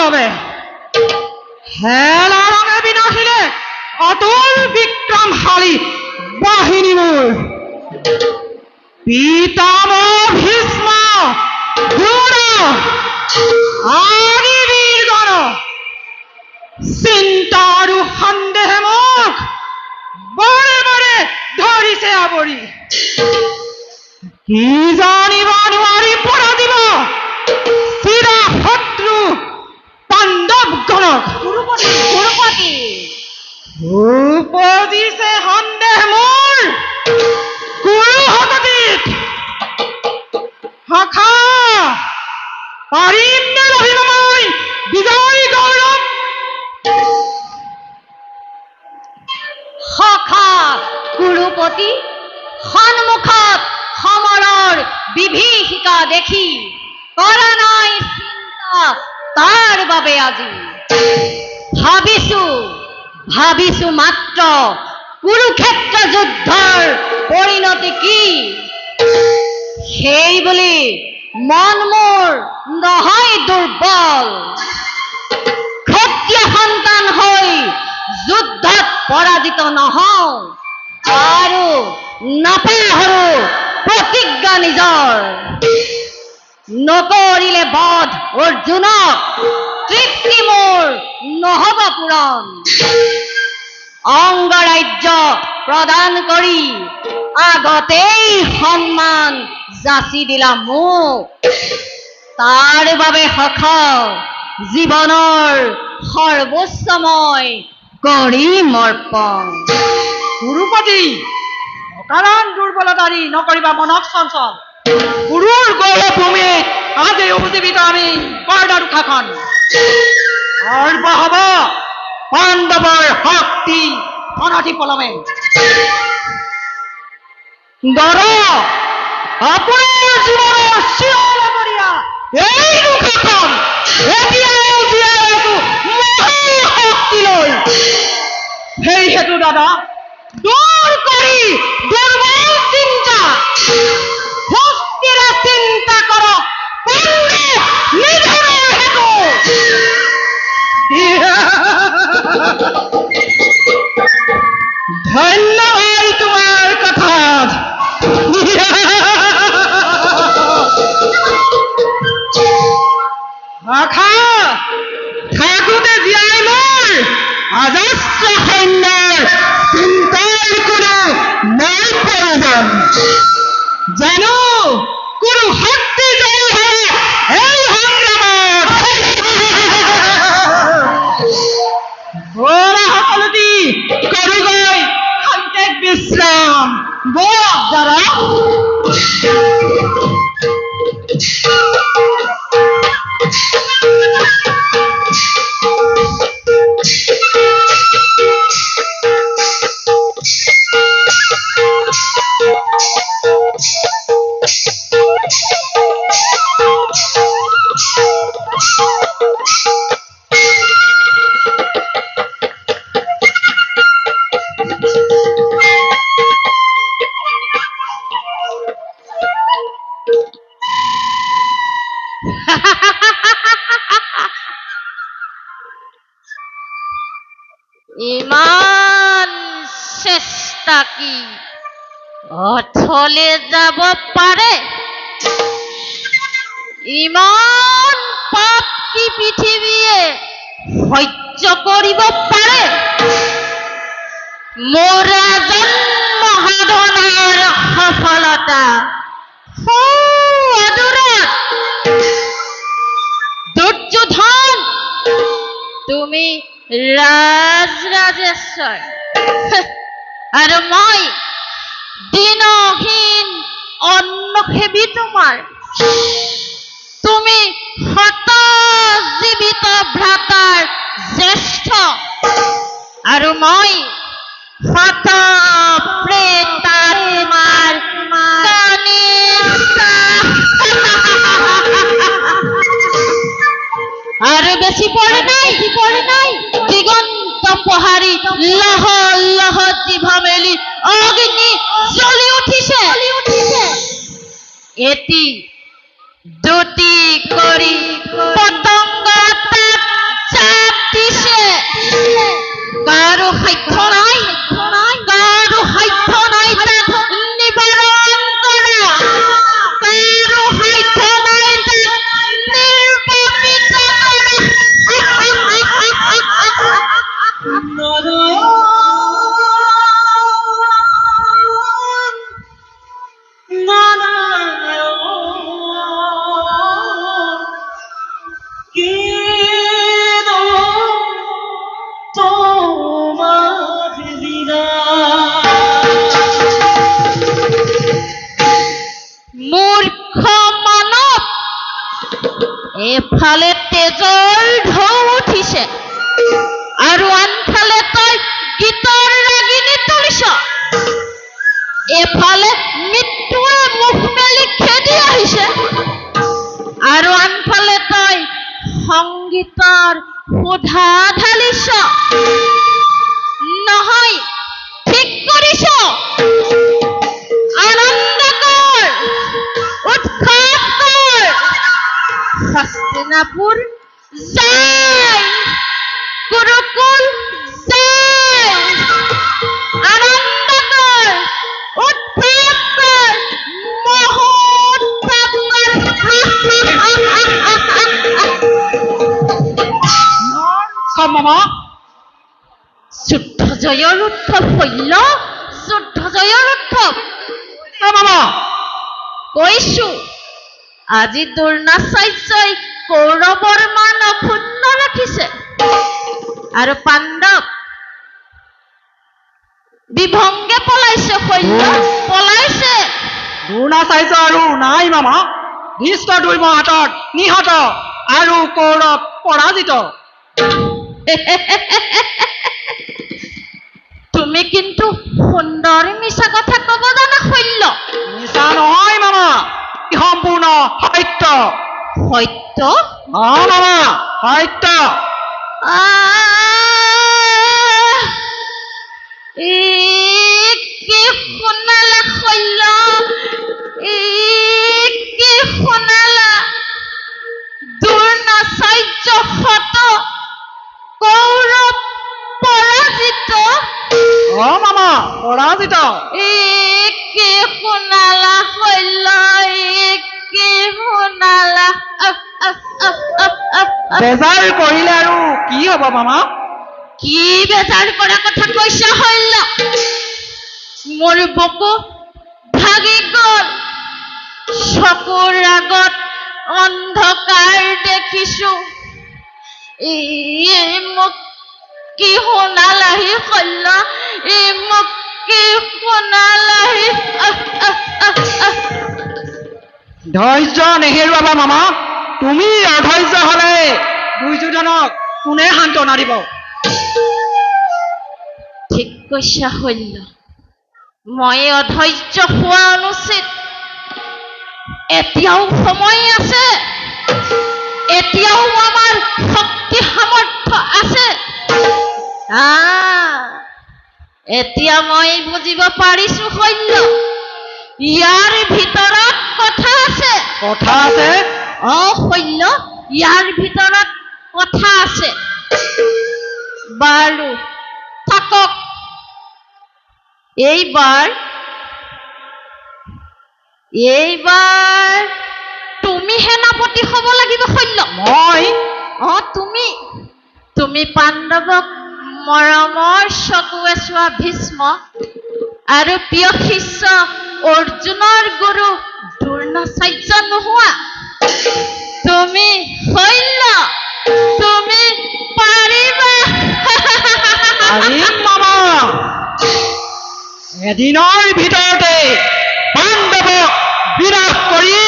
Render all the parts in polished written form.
হবে। হেলা ৰঙে বিনাশিলে অতুল বিক্ৰমশালী বাহিনী মোৰ পিতামহ ভীষ্ম দ্ৰোণ আদি বীৰগণ চিন্তা আৰু সন্দেহে মোক বাৰে বাৰে ধৰিছে আৱৰি। কি জানিব নোৱাৰি পৰাজিব চিৰা শত্ৰু পাণ্ডৱগণক। গুৰুপতি উপজিছে সন্দেহ মোৰ কুৰুহততীত। সখা পাৰিম নে ৰহিব মই বিজয় গৌৰৱ। সখা গুৰুপতি সন্মুখত সমৰৰ বিভীষিকা দেখি কৰা নাই চিন্তা তাৰ বাবে আজি ভাবিছো মাত্ৰ কুৰুক্ষেত্ৰ যুদ্ধৰ পৰিণতি কি সেই বুলি মন মোৰ নহয় দুৰ্বল। ক্ষত্ৰিয় সন্তান হৈ যুদ্ধত পৰাজিত নহওঁ আৰু নাপাহৰো প্ৰতিজ্ঞা নিজৰ। নকৰিলে বধ অৰ্জুনক তৃপ্তি মোৰ নহব পূৰণ। অংগৰাজ্য প্ৰদান কৰি আগতেই সন্মান যাচি দিলা মোক। তাৰ বাবে সখা জীৱনৰ সৰ্বোচ্চ মই কৰিম অৰ্পণ। গুৰুপতি অকাৰণ দুৰ্বলতাৰী নকৰিবা মনক চঞ্চল। গুৰুৰ গৌৰৱ ভূমিত আজি উপজীৱিত আমি কৰদাৰ উঠাখন অৰ্ব হব পাণ্ডৱৰ শক্তি অনতি পলমে। দৰ আপোনাৰ জীৱনৰ চিৰলগৰীয়া এই দুখাখন এতিয়াও জীয়াই আছো মহাশক্তি লৈ। সেই হেতু দাদা দূৰ কৰি দুৰ্বল চিন্তা শক্তিৰে চিন্তা কৰ নিধনৰ হেতু। ধন্যবাদ তোমাৰ কথাত। থাকোঁতে জীয়াই মোৰ অজস্ৰ সৈন্যৰ চিন্তাৰ কোনো নাই প্ৰয়োজন। জানো কোনো শক্তি জয় হয় এই সংগ্ৰামত। বৰা সকলোটি কৰোগৈ খন্তেক বিশ্ৰাম। বৰক দাদা। ইমান চেষ্টা কি অথলে যাব পাৰে? ইমান পাপ কি পৃথিৱীয়ে সহ্য কৰিব পাৰে? মোৰ জন্মসাধনাৰ সফলতা অদূৰত। দুৰ্যোধন তুমি ৰাজৰাজেশ্বৰ আৰু মই দিনহীন অন্নসেৱী তোমাৰ। তুমি শত জীৱিত ভ্ৰাতাৰ জ্যেষ্ঠ আৰু মই শত প্ৰেতাত্মাৰ কনিষ্ঠ। আৰু বেছি পৰে নাই দিগন্ত পহাৰি লহ লহ জিভা মেলি অগ্নি জ্বলি উঠিছে। এটি দুটি কৰি পতংগ তাত সাধ্য নাই কাৰো সাধ্য নাই তাক নিবাৰণ কৰা কাৰো সাধ্য নাই তাক নিৰ্বাপিত মূৰ্খ মানৱ এফালে তেজৰ ঢৌ উঠিছে আৰু আনফালে তই গীতৰ ৰাগিনী তুলিছ এফালে মৃত্যুৱে মুখ মেলি খেদি আহিছে আৰু আনফালে তই সংগীতৰ সুধা ঢালিছ নহয় ঠিক কৰিছ আনন্দ কৰ উৎসৱ কৰ হস্তিনাপুৰ জয় কুৰুকুল জয় আনন্দ কৰ উৎসৱ কৰ মহোৎসৱ কম মামা যুদ্ধ জয়ৰ উৎসৱ শৈল যুদ্ধ জয়ৰ উৎসৱ মামা কৈছো আজি দ্ৰোণাচাৰ্যই কৌৰৱৰ মান অক্ষুণ্ণ ৰাখিছে আৰু পাণ্ডৱ বিভংগে পলাইছে শৈল পলাইছে দ্ৰোণাচাৰ্য আৰু নাই মামা ভীষ্ম দুৰ্মৰ হাতত নিহত আৰু কৌৰৱ পৰাজিত তুমি কিন্তু সুন্দৰ মিছা কথা কব জানা শৈল মিছা নহয় মামা ই সম্পূৰ্ণ সত্য সত্য মামা সত্য কি শুনালা শৈল কি শুনালা দ্ৰোণাচাৰ্য হত কৌৰৱ পৰাজিত মামা পৰাজিত কি শুনালা শৈল কি শুনালা বেজাৰ কৰিলে আৰু কি হব মামা কি বেজাৰ কৰা কথা কৈছা শৈল মোৰ বুকু ভাগি গল চকুৰ আগত অন্ধকাৰ দেখিছো মোক কি শুনালাহি শৈল মোক কি শুনালাহি ধৈৰ্য নেহেৰুৱাবা মামা তুমি অধৈৰ্য হলে দুৰ্যোধনক কোনে সান্তনা দিব ঠিক কৈছা শৈল মই অধৈৰ্য হোৱা অনুচিত এতিয়াও সময় আছে এতিয়াও আমাৰ শক্তি সামৰ্থ্য আছে এতিয়া মই বুজিব পাৰিছো শৈল ইয়াৰ ভিতৰত কথা আছে শৈল ইয়াৰ ভিতৰত কথা আছে বাৰু থাকক এইবাৰ তুমি সেনাপতি হব লাগিব শৈল মই তুমি পাণ্ডৱক মৰমৰ চকুৱে চোৱা ভীষ্ম আৰু প্ৰিয় শিষ্য অৰ্জুনৰ গুৰু দ্ৰোণাচাৰ্য নোহোৱা তুমি শৈল তুমি পাৰিবা পাৰিম মামা এদিনৰ ভিতৰতে পাণ্ডৱক বিনাশ কৰি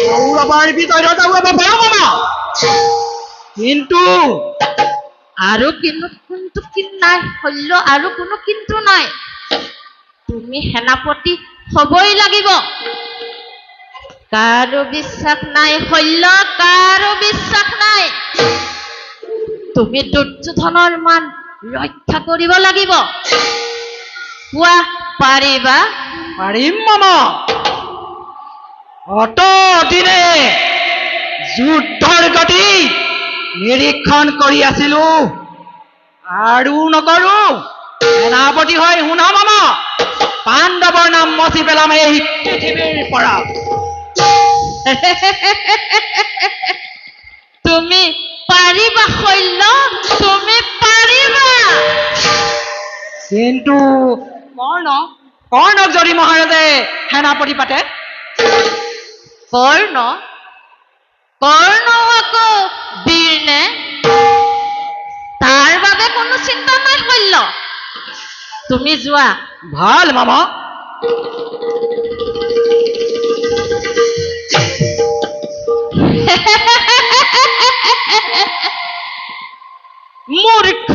কৌৰৱৰ বিজয়ত যাব পাৰো মামা কিন্তু আৰু কিন্তু নাই শৈল আৰু কোনো কিন্তু নাই তুমি সেনাপতি হবই লাগিব কাৰো বিশ্বাস নাই শৈল কাৰো বিশ্বাস নাই তুমি দুৰ্যোধনৰ মান ৰক্ষা কৰিব লাগিব কোৱা পাৰিবা পাৰিম মামা অত দিনে যুদ্ধৰ গতি নিৰীক্ষণ কৰি আছিলো আৰু নকৰো সেনাপতি হৈ শুনা মামা, পাণ্ডৱৰ নাম মচি পেলাম এই পৃথিৱীৰ পৰা। তুমি পাৰিবা শৈল, তুমি পাৰিবা। কিন্তু কৰ্ণক যদি মহাৰাজে সেনাপতি পাতে, কৰ্ণ কৰ্ণ আকৌ বীৰ নে? তাৰ বাবে কোনো চিন্তা নাই শৈল, তুমি যোৱা। ভাল মামা। মূৰ্খ